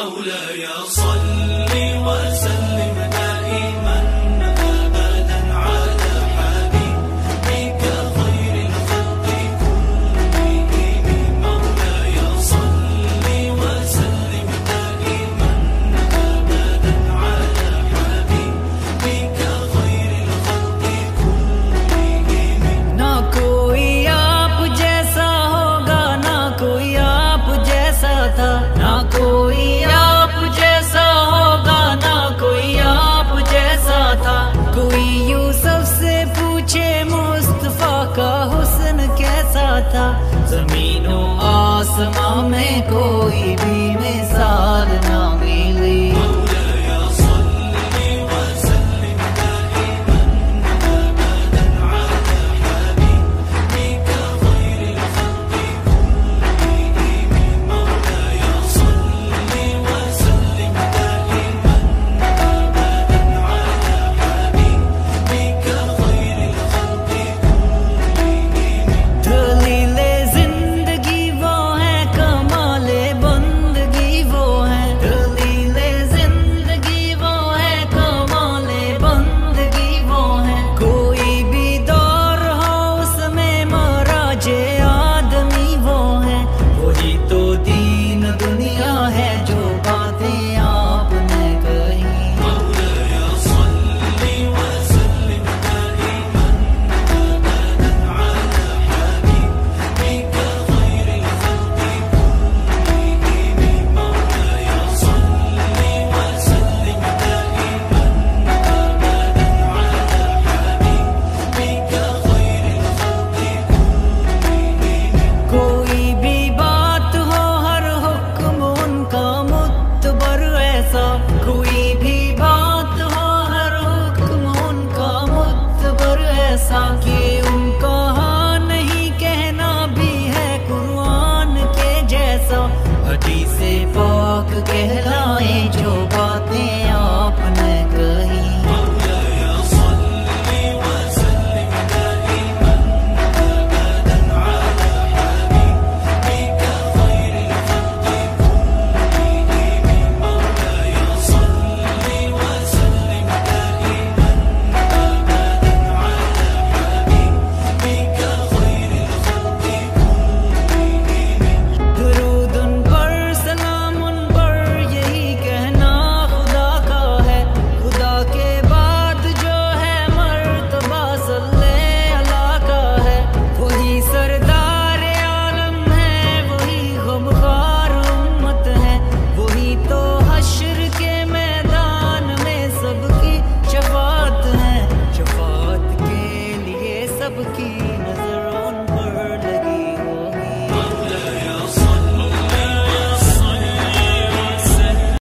مولاي صل وسلم دائما أبدا على حبيبك خير الخلق كلهم. مولاي صل وسلم دائما أبدا على حبيبك خير الخلق كلهم. نہ کوئی آپ جیسا ہوگا، نہ کوئی آپ جیسا تھا، نہ کوئی آپ جیسا ہوگا، نہ کوئی آپ جیسا تھا. کوئی یوسف سے پوچھے مصطفیٰ کا حسن کیسا تھا. زمین و آسمان میں کوئی بھی مثال نہ ملی. مولاي صل وسلم دائما أبدا على حبيبك خير الخلق كلهم. مولاي صل وسلم دائما أبدا على حبيبك خير الخلق كلهم. دلیل زندگی وہ ہے، کمال بندگی وہ ہے. دلیل زندگی وہ ہے، کمال بندگی وہ ہے. کوئی بھی دور ہو اس میں مہراج آدمی وہ ہے. وہی تو دین دنیا ہے جو باتیں آپ نے کہی. مولاي صل وسلم دائما أبدا على حبيبك خير الخلق كلهم. مولاي صل وسلم دائما أبدا على حبيبك خير الخلق كلهم. کوئی بھی بات ہو ہر حکم ان کا معتبر ایسا. کوئی بھی بات ہو ہر حکم ان کا معتبر ایسا. کہ ان کا ہاں نہیں کہنا بھی ہے قرآن کے جیسا. حدیث پاک کہلائے جو باتیں آپ نے کہی. مولاي صل وسلم دائما أبدا على حبيبك خير الخلق كلهم. مولاي صل وسلم دائما أبدا على حبيبك خير الخلق كلهم. درود ان پر سلام ان پر یہی کہنا خدا کا ہے. خدا کے بعد جو ہے مرتبہ صلی اللہ کا ہے. وہی سردار عالم ہے، وہی غمخوار امت ہے. وہی تو حشر کے میدان میں سب کی شفاعت ہے. شفاعت کے لیے سب کی